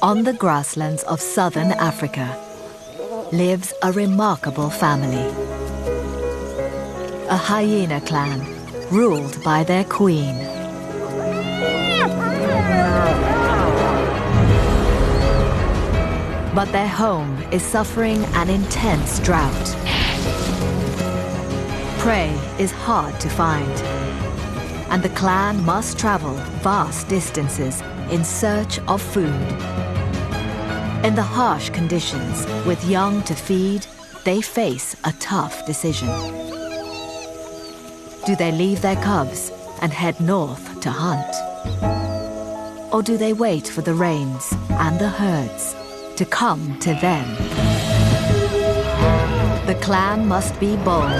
On the grasslands of southern Africa lives a remarkable family. A hyena clan ruled by their queen. But their home is suffering an intense drought. Prey is hard to find, and the clan must travel vast distances in search of food. In the harsh conditions, with young to feed, they face a tough decision. Do they leave their cubs and head north to hunt? Or do they wait for the rains and the herds to come to them? The clan must be bold,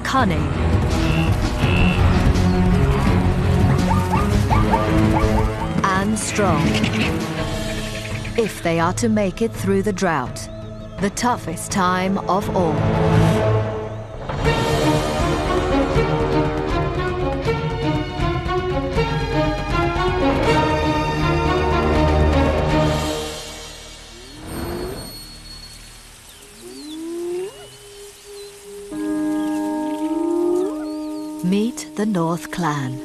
cunning, and strong, if they are to make it through the drought, the toughest time of all. Meet the North Clan,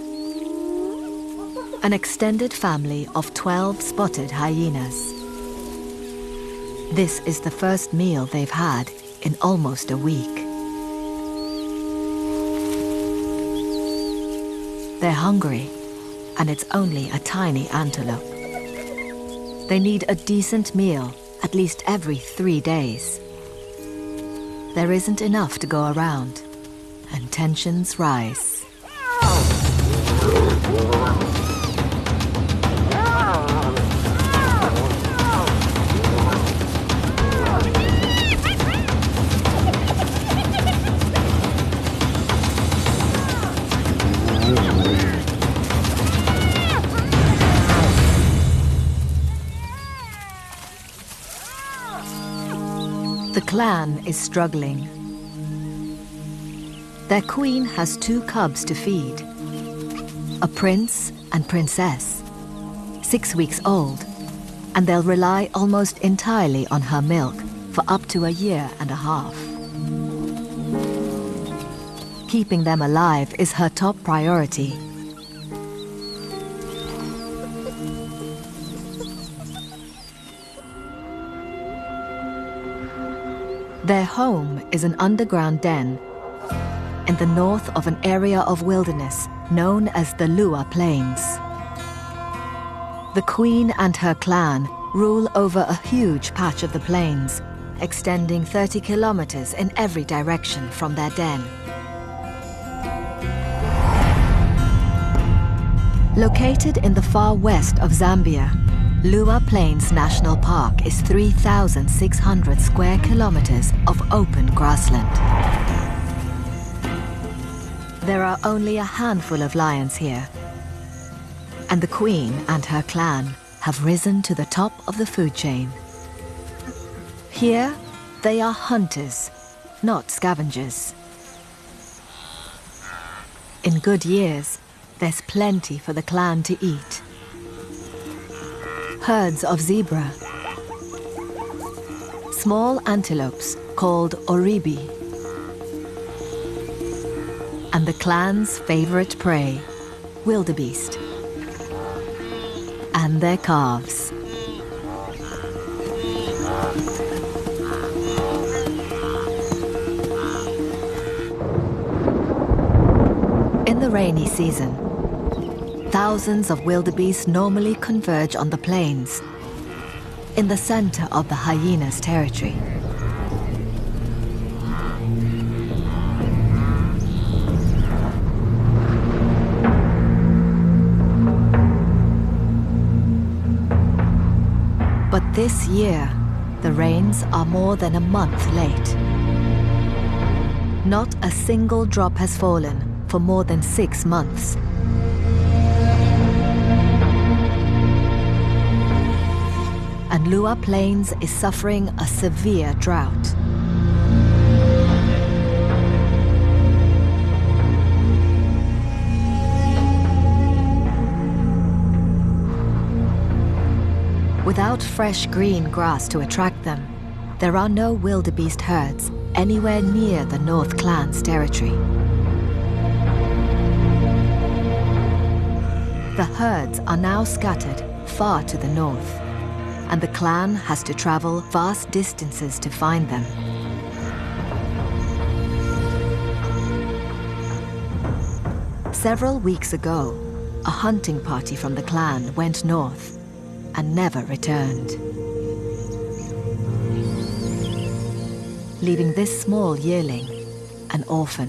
an extended family of 12 spotted hyenas. This is the first meal they've had in almost a week. They're hungry, and it's only a tiny antelope. They need a decent meal at least every 3 days. There isn't enough to go around, and tensions rise. The clan is struggling. Their queen has 2 cubs to feed, a prince and princess, 6 weeks old, and they'll rely almost entirely on her milk for up to a year and a half. Keeping them alive is her top priority. Their home is an underground den in the north of an area of wilderness known as the Lua Plains. The queen and her clan rule over a huge patch of the plains, extending 30 kilometers in every direction from their den. Located in the far west of Zambia, Lua Plains National Park is 3,600 square kilometers of open grassland. There are only a handful of lions here, and the queen and her clan have risen to the top of the food chain. Here, they are hunters, not scavengers. In good years, there's plenty for the clan to eat. Herds of zebra, small antelopes called oribi, and the clan's favorite prey, wildebeest, and their calves. In the rainy season, thousands of wildebeest normally converge on the plains, in the center of the hyena's territory. But this year, the rains are more than a month late. Not a single drop has fallen for more than 6 months. And Lua Plains is suffering a severe drought. Without fresh green grass to attract them, there are no wildebeest herds anywhere near the North Clan's territory. The herds are now scattered far to the north, and the clan has to travel vast distances to find them. Several weeks ago, a hunting party from the clan went north and never returned, leaving this small yearling an orphan.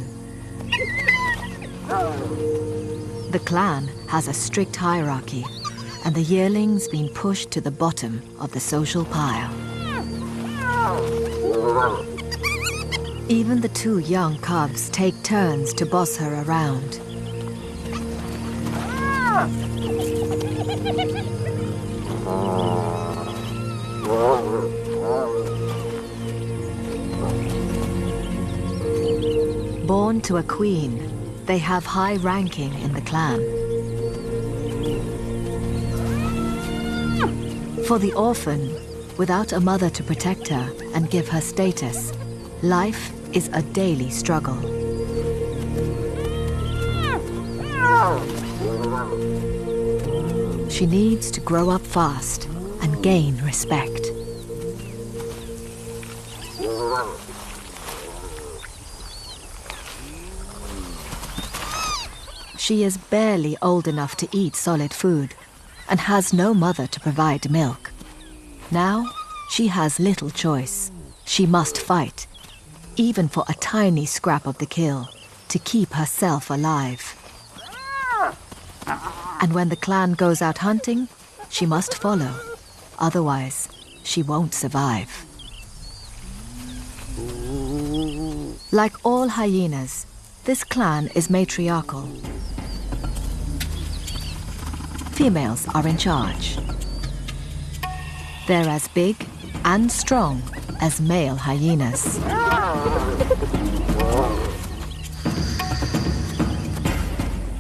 The clan has a strict hierarchy, and the yearling's been pushed to the bottom of the social pile. Even the two young cubs take turns to boss her around. Born to a queen, they have high ranking in the clan. For the orphan, without a mother to protect her and give her status, life is a daily struggle. She needs to grow up fast and gain respect. She is barely old enough to eat solid food and has no mother to provide milk. Now, she has little choice. She must fight, even for a tiny scrap of the kill, to keep herself alive. And when the clan goes out hunting, she must follow. Otherwise, she won't survive. Like all hyenas, this clan is matriarchal. Females are in charge. They're as big and strong as male hyenas.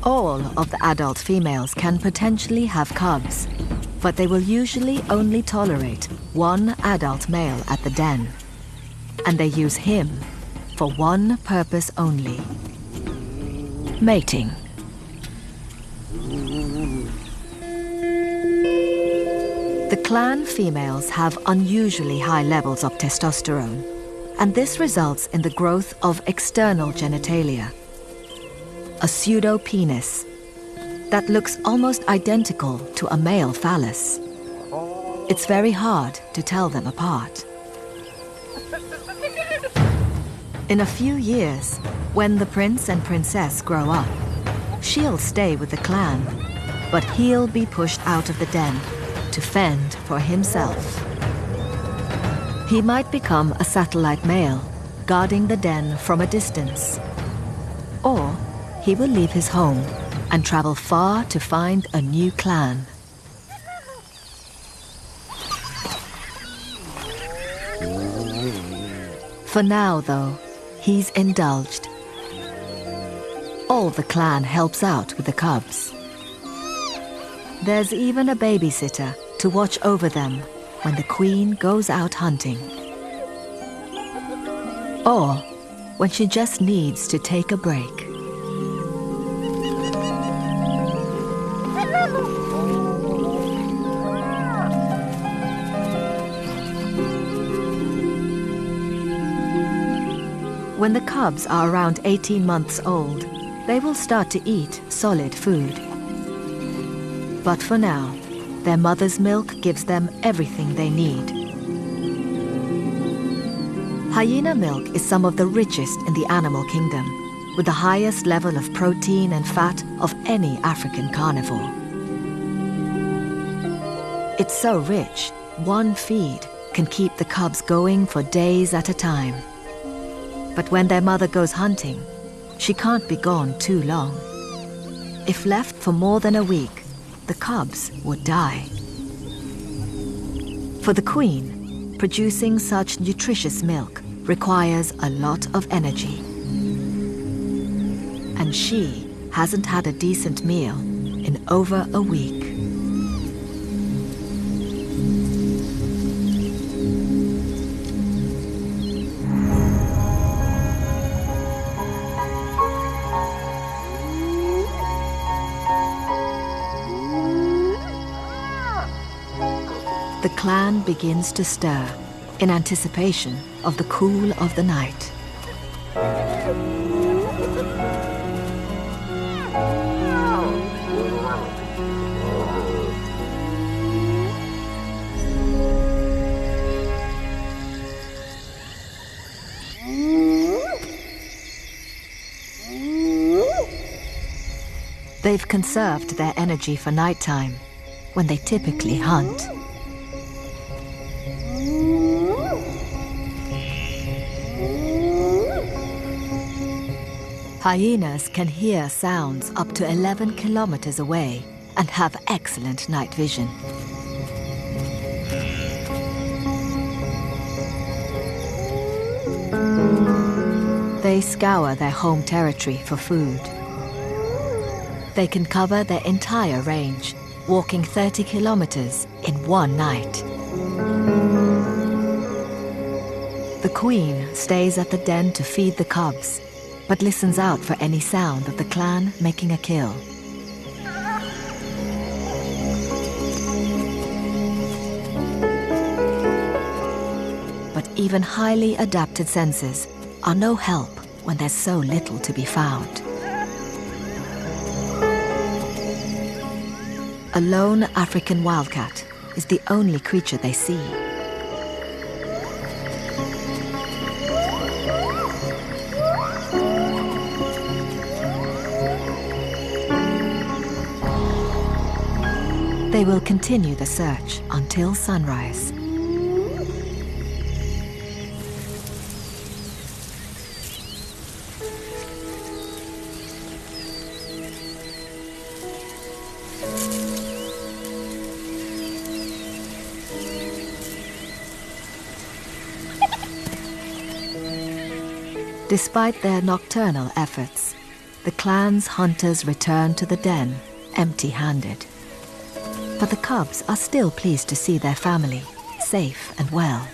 All of the adult females can potentially have cubs, but they will usually only tolerate one adult male at the den. And they use him for one purpose only: mating. The clan females have unusually high levels of testosterone, and this results in the growth of external genitalia, a pseudo-penis that looks almost identical to a male phallus. It's very hard to tell them apart. In a few years, when the prince and princess grow up, she'll stay with the clan, but he'll be pushed out of the den to fend for himself. He might become a satellite male, guarding the den from a distance. Or he will leave his home and travel far to find a new clan. For now, though, he's indulged. All the clan helps out with the cubs. There's even a babysitter to watch over them when the queen goes out hunting. Or when she just needs to take a break. When the cubs are around 18 months old, they will start to eat solid food. But for now, their mother's milk gives them everything they need. Hyena milk is some of the richest in the animal kingdom, with the highest level of protein and fat of any African carnivore. It's so rich, one feed can keep the cubs going for days at a time. But when their mother goes hunting, she can't be gone too long. If left for more than a week, the cubs would die. For the queen, producing such nutritious milk requires a lot of energy. And she hasn't had a decent meal in over a week. The clan begins to stir in anticipation of the cool of the night. They've conserved their energy for nighttime, when they typically hunt. Hyenas can hear sounds up to 11 kilometers away and have excellent night vision. They scour their home territory for food. They can cover their entire range, walking 30 kilometers in one night. The queen stays at the den to feed the cubs, but listens out for any sound of the clan making a kill. But even highly adapted senses are no help when there's so little to be found. A lone African wildcat is the only creature they see. They will continue the search until sunrise. Despite their nocturnal efforts, the clan's hunters return to the den empty-handed. But the cubs are still pleased to see their family, safe and well.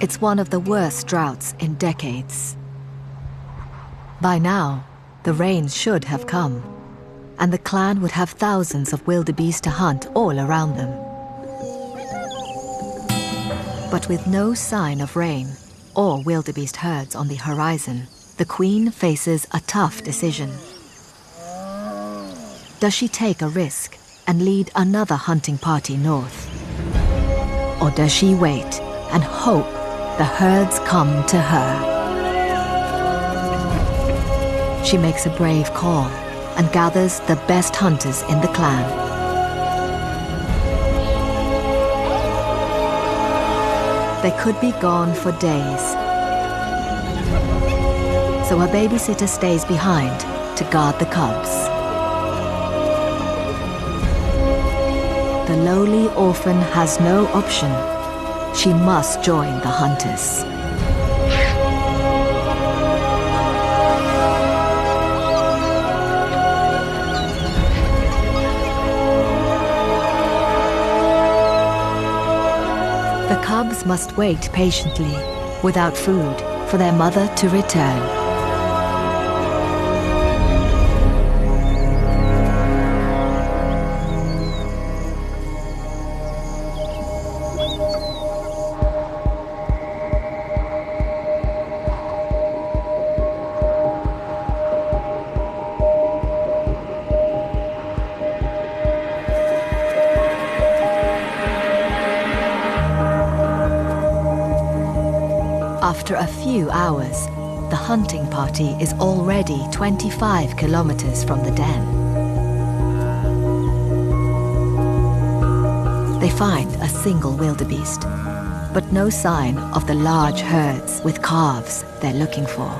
It's one of the worst droughts in decades. By now, the rains should have come, and the clan would have thousands of wildebeest to hunt all around them. But with no sign of rain or wildebeest herds on the horizon, the queen faces a tough decision. Does she take a risk and lead another hunting party north? Or does she wait and hope the herds come to her? She makes a brave call and gathers the best hunters in the clan. They could be gone for days, so a babysitter stays behind to guard the cubs. The lowly orphan has no option. She must join the hunters. The cubs must wait patiently, without food, for their mother to return. After a few hours, the hunting party is already 25 kilometers from the den. They find a single wildebeest, but no sign of the large herds with calves they're looking for.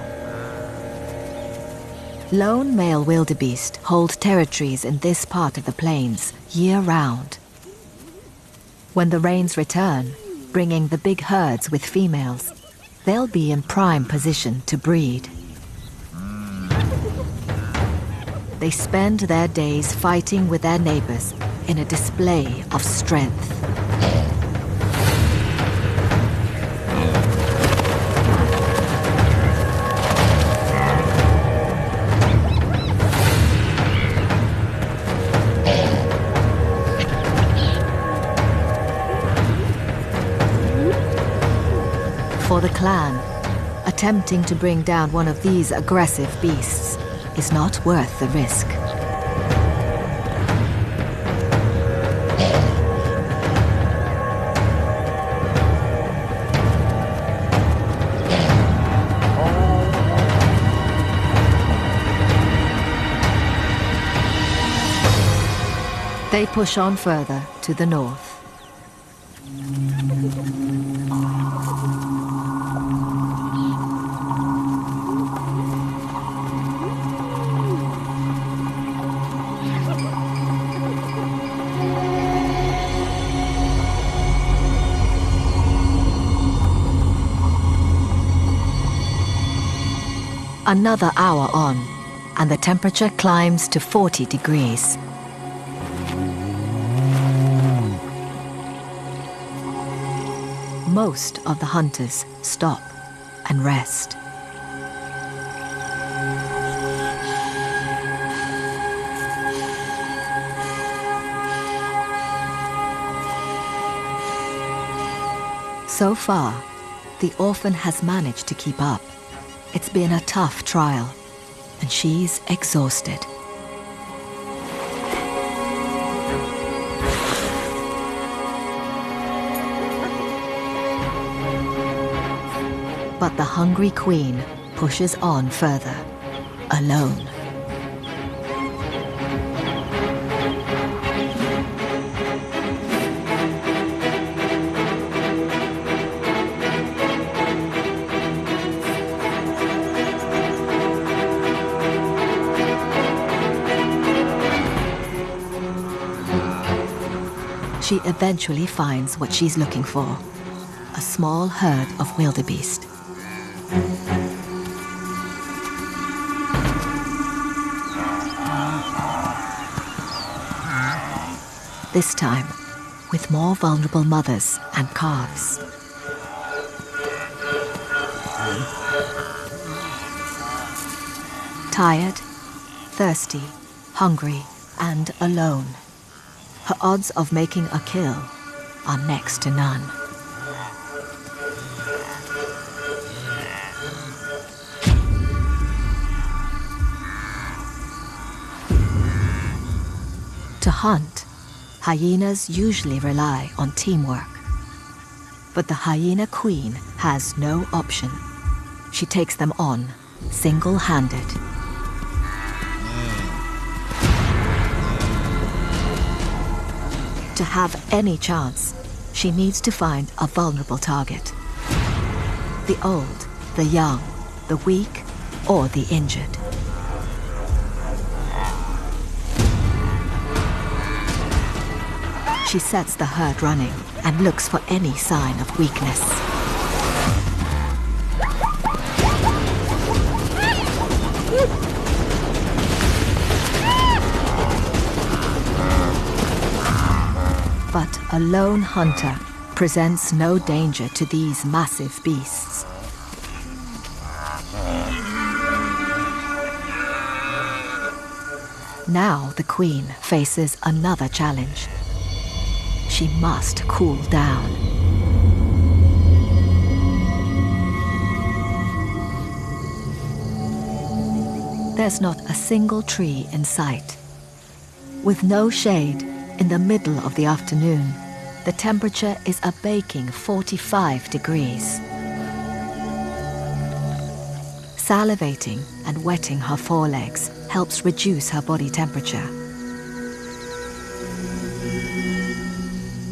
Lone male wildebeest hold territories in this part of the plains year-round. When the rains return, bringing the big herds with females, they'll be in prime position to breed. They spend their days fighting with their neighbors in a display of strength. For the clan, attempting to bring down one of these aggressive beasts is not worth the risk. They push on further to the north. Another hour on, and the temperature climbs to 40 degrees. Most of the hunters stop and rest. So far, the orphan has managed to keep up. It's been a tough trial, and she's exhausted. But the hungry queen pushes on further, alone. She eventually finds what she's looking for, a small herd of wildebeest. This time, with more vulnerable mothers and calves. Tired, thirsty, hungry, and alone, her odds of making a kill are next to none. To hunt, hyenas usually rely on teamwork. But the hyena queen has no option. She takes them on, single-handed. To have any chance, she needs to find a vulnerable target. The old, the young, the weak, or the injured. She sets the herd running and looks for any sign of weakness. But a lone hunter presents no danger to these massive beasts. Now the queen faces another challenge. She must cool down. There's not a single tree in sight. With no shade, in the middle of the afternoon, the temperature is a baking 45 degrees. Salivating and wetting her forelegs helps reduce her body temperature.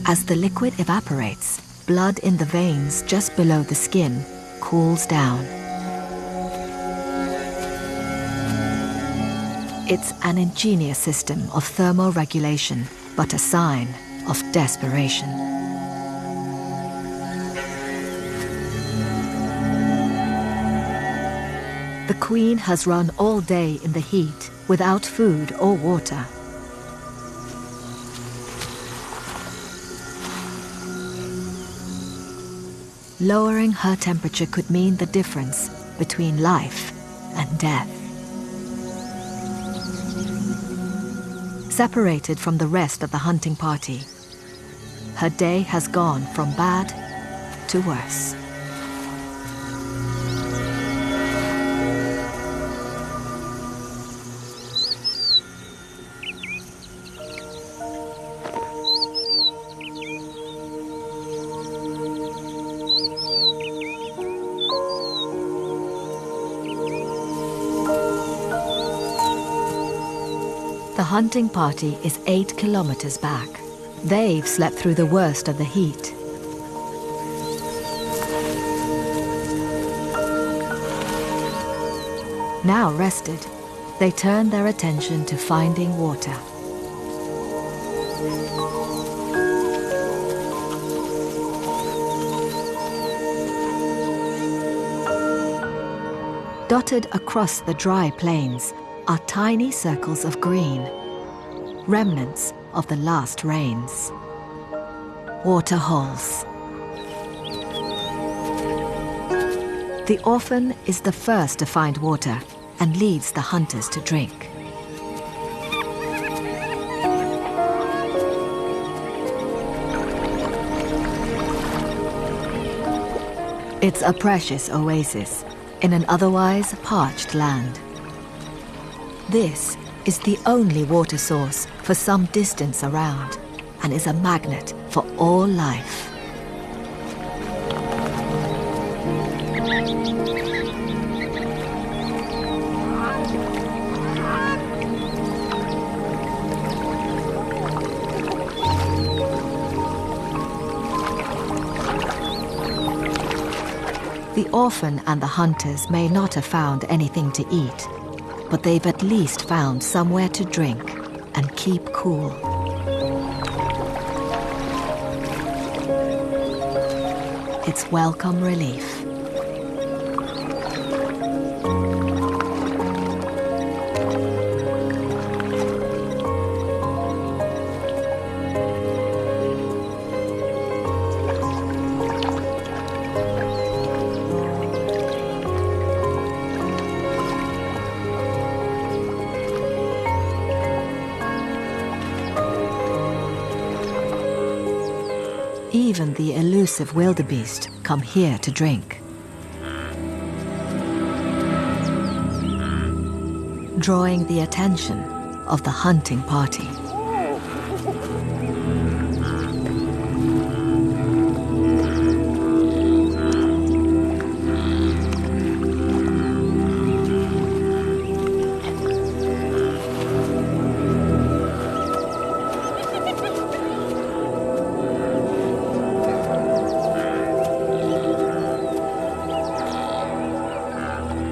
As the liquid evaporates, blood in the veins just below the skin cools down. It's an ingenious system of thermoregulation, but a sign of desperation. The queen has run all day in the heat without food or water. Lowering her temperature could mean the difference between life and death. Separated from the rest of the hunting party, her day has gone from bad to worse. The hunting party is 8 kilometers back. They've slept through the worst of the heat. Now rested, they turn their attention to finding water. Dotted across the dry plains are tiny circles of green, remnants of the last rains. Water holes. The orphan is the first to find water and leads the hunters to drink. It's a precious oasis in an otherwise parched land. This is the only water source for some distance around and is a magnet for all life. The orphan and the hunters may not have found anything to eat, but they've at least found somewhere to drink and keep cool. It's welcome relief. Even the elusive wildebeest come here to drink. Drawing the attention of the hunting party.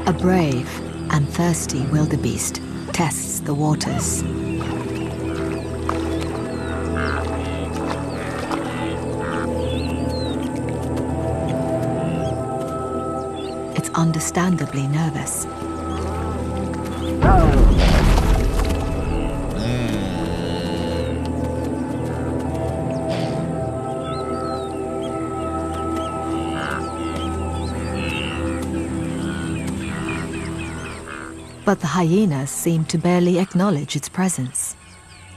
A brave and thirsty wildebeest tests the waters. It's understandably nervous. But the hyenas seem to barely acknowledge its presence.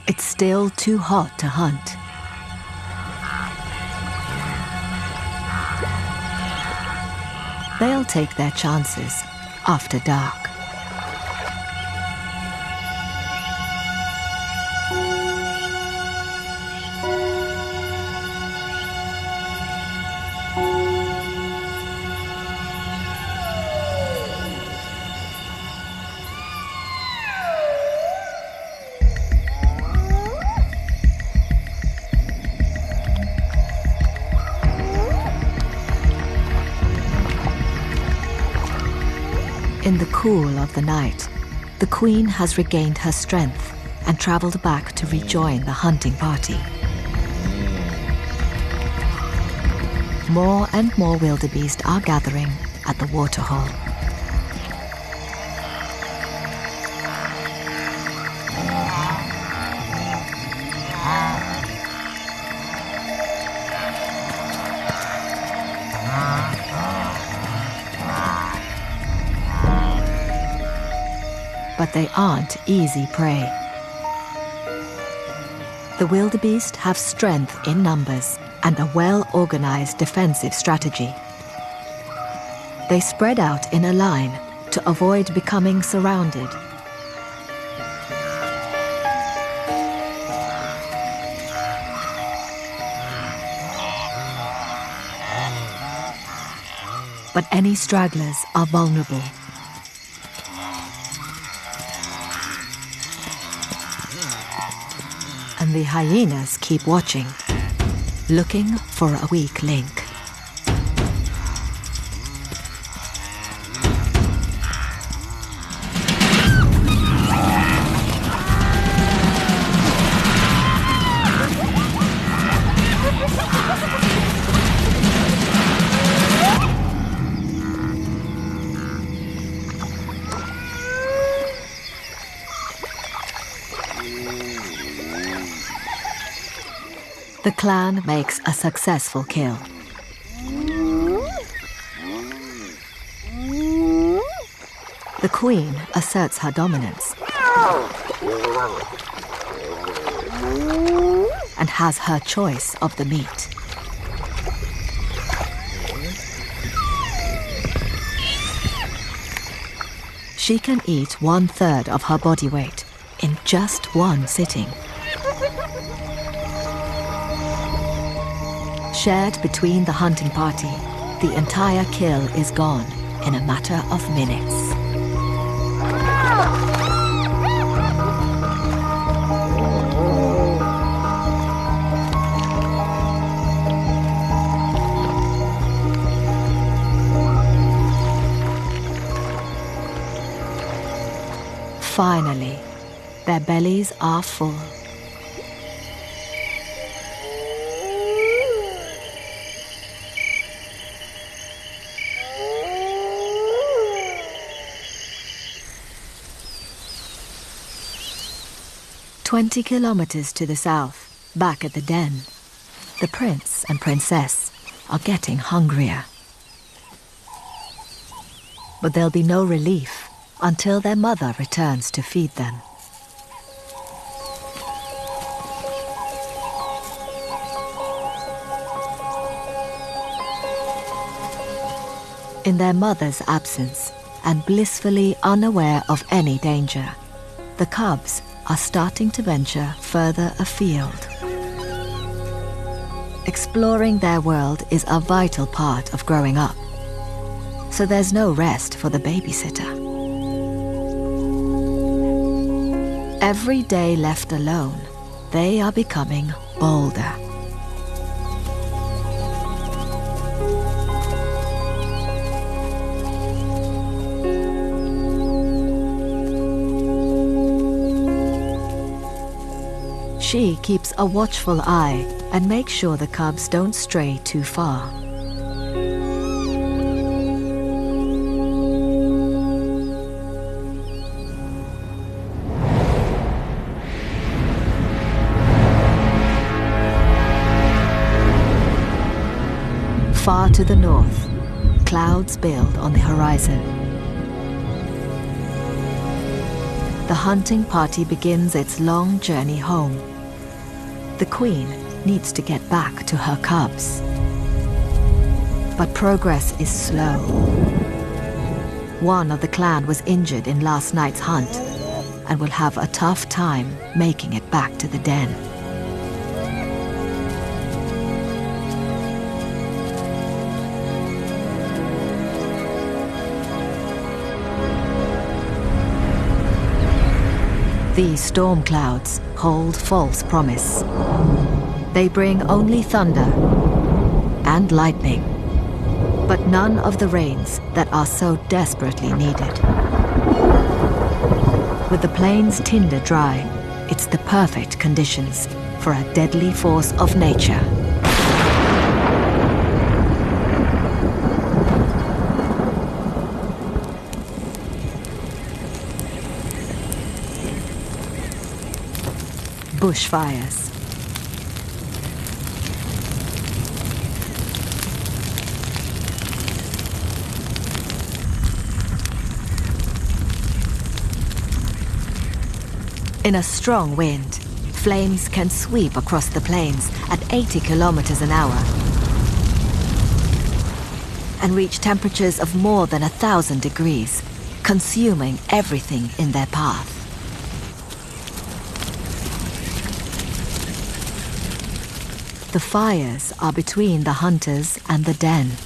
It's still too hot to hunt. They'll take their chances after dark. In the cool of the night, the queen has regained her strength and traveled back to rejoin the hunting party. More and more wildebeest are gathering at the waterhole. But they aren't easy prey. The wildebeest have strength in numbers and a well-organized defensive strategy. They spread out in a line to avoid becoming surrounded. But any stragglers are vulnerable. the hyenas keep watching, looking for a weak link. The clan makes a successful kill. The queen asserts her dominance and has her choice of the meat. She can eat 1/3 of her body weight in just one sitting. Shared between the hunting party, the entire kill is gone in a matter of minutes. Finally, their bellies are full. "20 kilometers to the south, back at the den, the prince and princess are getting hungrier. But there'll be no relief until their mother returns to feed them. In their mother's absence, and blissfully unaware of any danger, the cubs are starting to venture further afield. Exploring their world is a vital part of growing up, so there's no rest for the babysitter. Every day left alone, they are becoming bolder. She keeps a watchful eye and makes sure the cubs don't stray too far. Far to the north, clouds build on the horizon. The hunting party begins its long journey home. The queen needs to get back to her cubs. But progress is slow. One of the clan was injured in last night's hunt and will have a tough time making it back to the den. These storm clouds hold false promise. They bring only thunder and lightning, but none of the rains that are so desperately needed. With the plains tinder dry, it's the perfect conditions for a deadly force of nature. Bushfires. In a strong wind, flames can sweep across the plains at 80 kilometers an hour and reach temperatures of more than 1,000 degrees, consuming everything in their path. The fires are between the hunters and the den.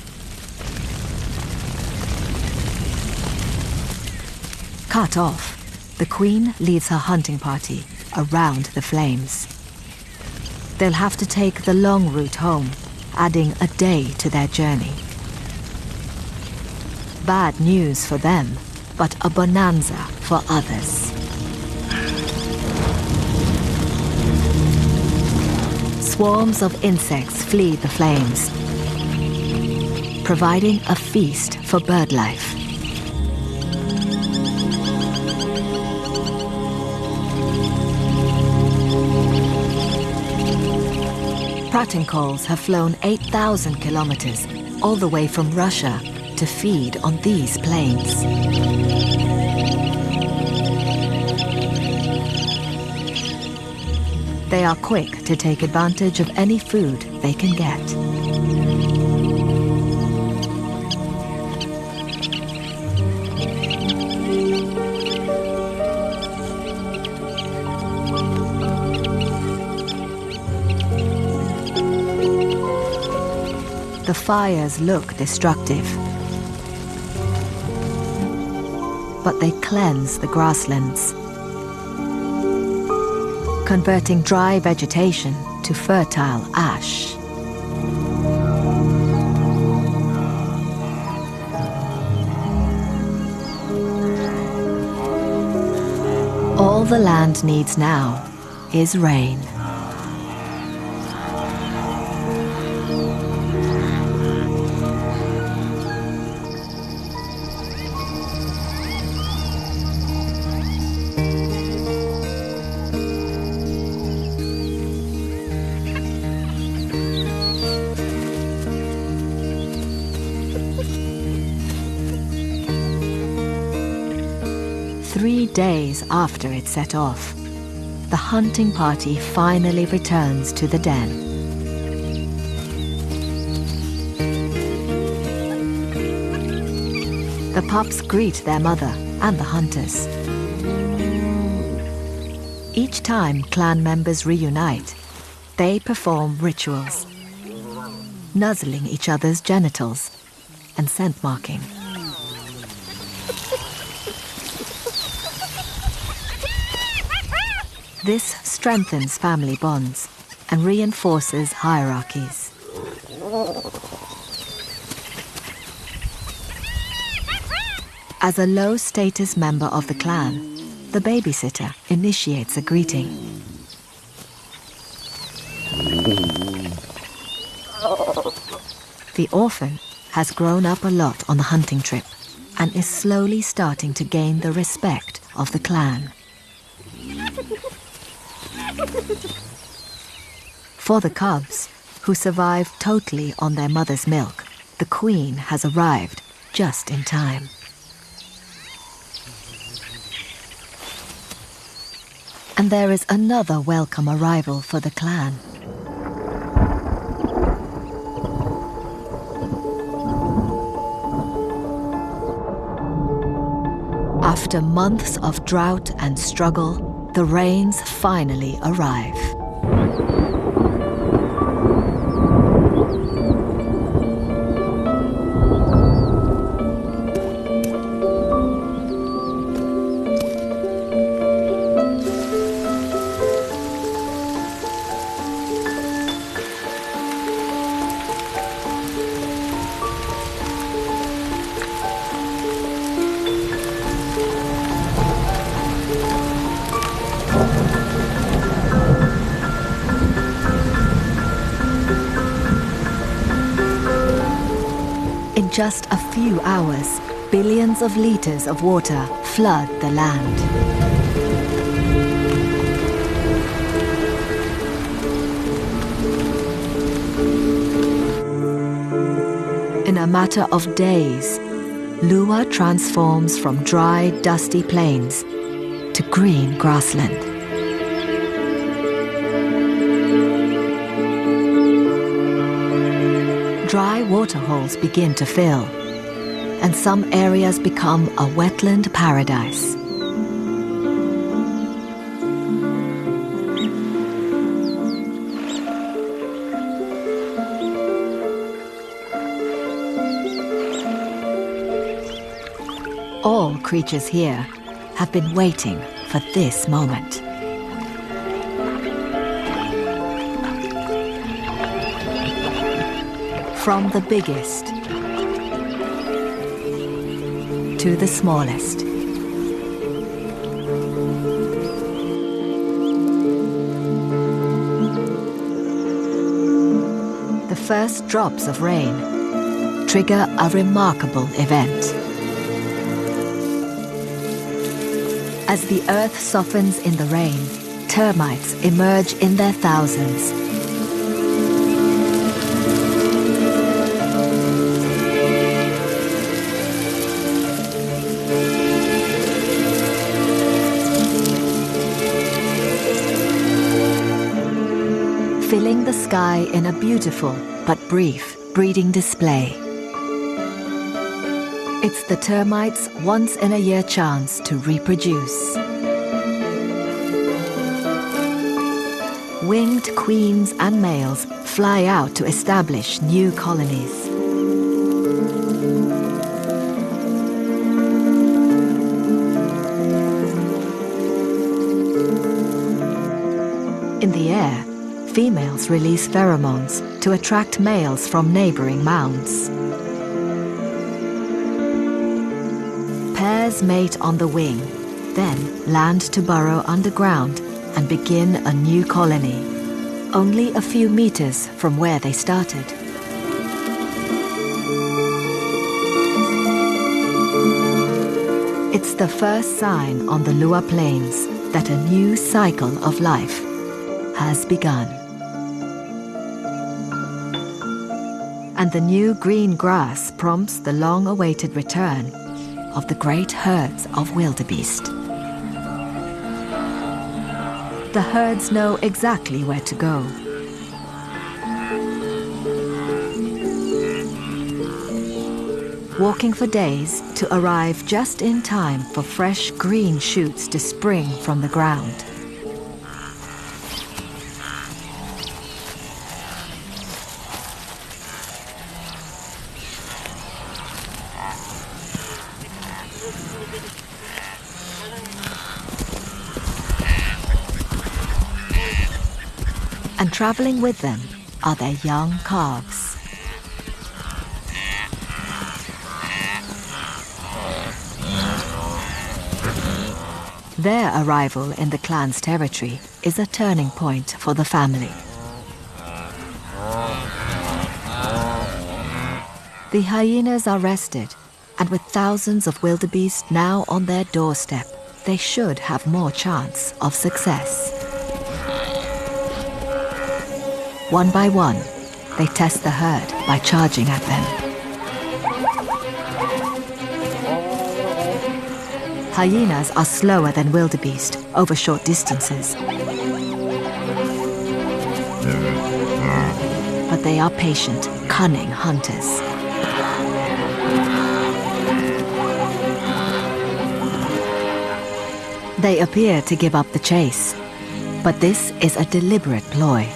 Cut off, the queen leads her hunting party around the flames. they'll have to take the long route home, adding a day to their journey. Bad news for them, but a bonanza for others. Swarms of insects flee the flames, providing a feast for bird life. Pratincoles have flown 8,000 kilometers all the way from Russia to feed on these plains. They are quick to take advantage of any food they can get. The fires look destructive, but they cleanse the grasslands, converting dry vegetation to fertile ash. All the land needs now is rain. Three days after it set off, the hunting party finally returns to the den. The pups greet their mother and the hunters. Each time clan members reunite, they perform rituals, nuzzling each other's genitals and scent marking. This strengthens family bonds and reinforces hierarchies. As a low-status member of the clan, the babysitter initiates a greeting. The orphan has grown up a lot on the hunting trip and is slowly starting to gain the respect of the clan. For the cubs, who survive totally on their mother's milk, the queen has arrived just in time. And there is another welcome arrival for the clan. After months of drought and struggle, the rains finally arrive. In just a few hours, billions of liters of water flood the land. In a matter of days, Lua transforms from dry, dusty plains to green grassland. Dry waterholes begin to fill, and some areas become a wetland paradise. All creatures here have been waiting for this moment. From the biggest to the smallest. The first drops of rain trigger a remarkable event. As the earth softens in the rain, termites emerge in their thousands. Filling the sky in a beautiful but brief breeding display. It's the termites' once-in-a-year chance to reproduce. Winged queens and males fly out to establish new colonies. In the air, females release pheromones to attract males from neighboring mounds. Pairs mate on the wing, then land to burrow underground and begin a new colony, only a few meters from where they started. It's the first sign on the Lua Plains that a new cycle of life has begun. And the new green grass prompts the long-awaited return of the great herds of wildebeest. The herds know exactly where to go. Walking for days to arrive just in time for fresh green shoots to spring from the ground. And traveling with them are their young calves. Their arrival in the clan's territory is a turning point for the family. The hyenas are rested, and with thousands of wildebeest now on their doorstep, they should have more chance of success. One by one, they test the herd by charging at them. Hyenas are slower than wildebeest over short distances. But they are patient, cunning hunters. They appear to give up the chase, but this is a deliberate ploy.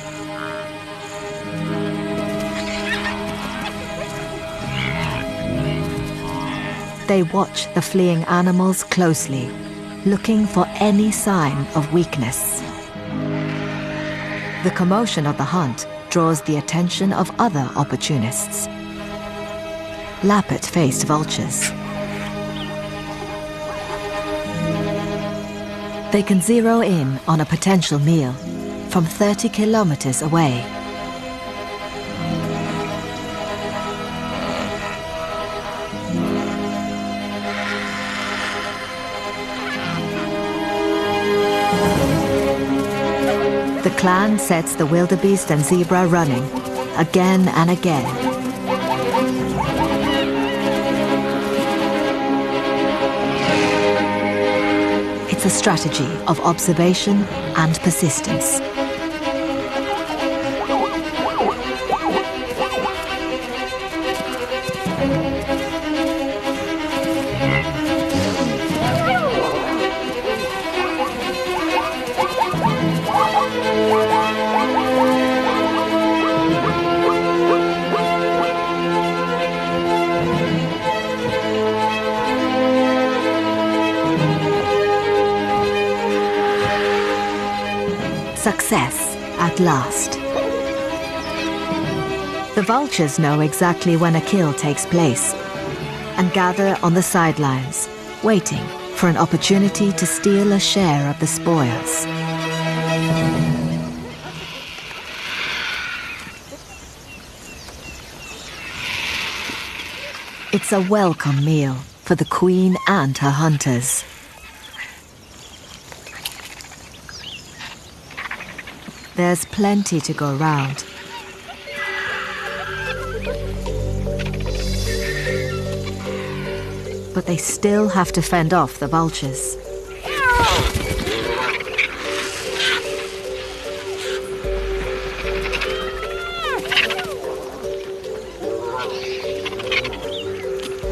They watch the fleeing animals closely, looking for any sign of weakness. The commotion of the hunt draws the attention of other opportunists. Lappet-faced vultures. They can zero in on a potential meal from 30 kilometers away. The clan sets the wildebeest and zebra running, again and again. It's a strategy of observation and persistence. Success at last. The vultures know exactly when a kill takes place and gather on the sidelines, waiting for an opportunity to steal a share of the spoils. It's a welcome meal for the queen and her hunters. There's plenty to go round. But they still have to fend off the vultures.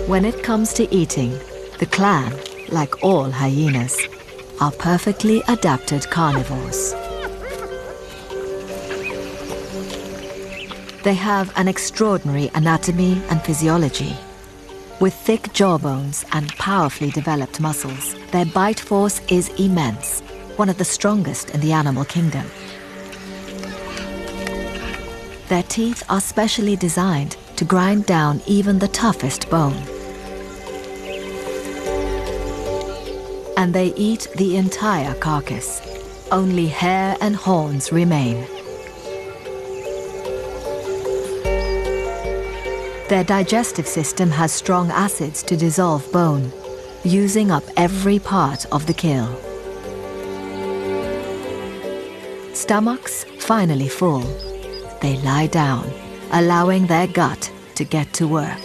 When it comes to eating, the clan, like all hyenas, are perfectly adapted carnivores. They have an extraordinary anatomy and physiology. With thick jawbones and powerfully developed muscles, their bite force is immense, one of the strongest in the animal kingdom. Their teeth are specially designed to grind down even the toughest bone. And they eat the entire carcass. Only hair and horns remain. Their digestive system has strong acids to dissolve bone, using up every part of the kill. Stomachs finally full, they lie down, allowing their gut to get to work.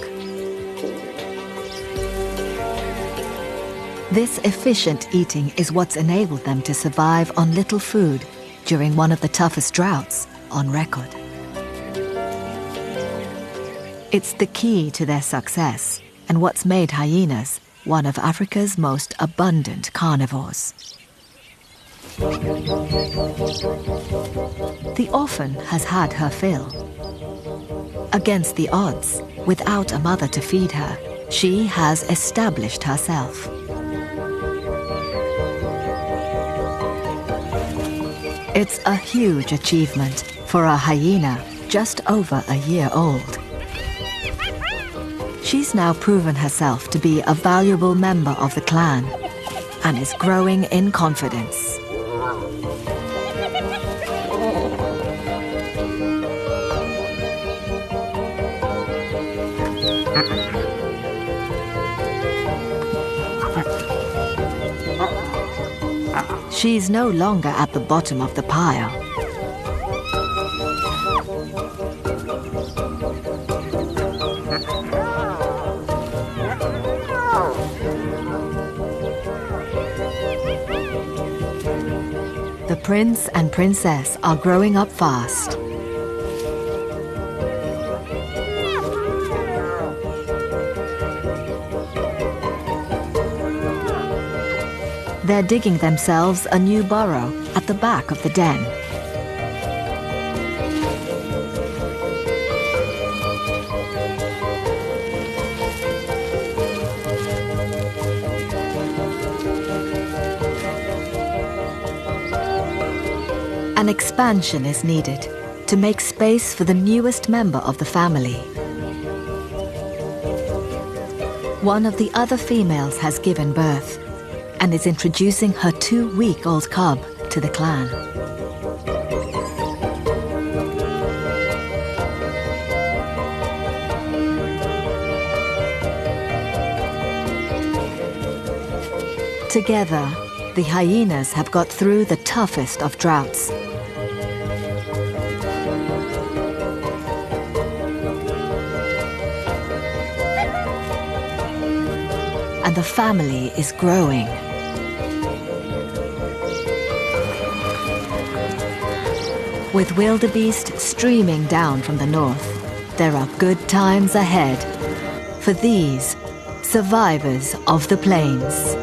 This efficient eating is what's enabled them to survive on little food during one of the toughest droughts on record. It's the key to their success and what's made hyenas one of Africa's most abundant carnivores. The orphan has had her fill. Against the odds, without a mother to feed her, she has established herself. It's a huge achievement for a hyena just over a year old. She's now proven herself to be a valuable member of the clan and is growing in confidence. She's no longer at the bottom of the pile. The prince and princess are growing up fast. They're digging themselves a new burrow at the back of the den. An expansion is needed to make space for the newest member of the family. One of the other females has given birth and is introducing her 2-week-old cub to the clan. Together, the hyenas have got through the toughest of droughts. And the family is growing. With wildebeest streaming down from the north, there are good times ahead for these survivors of the plains.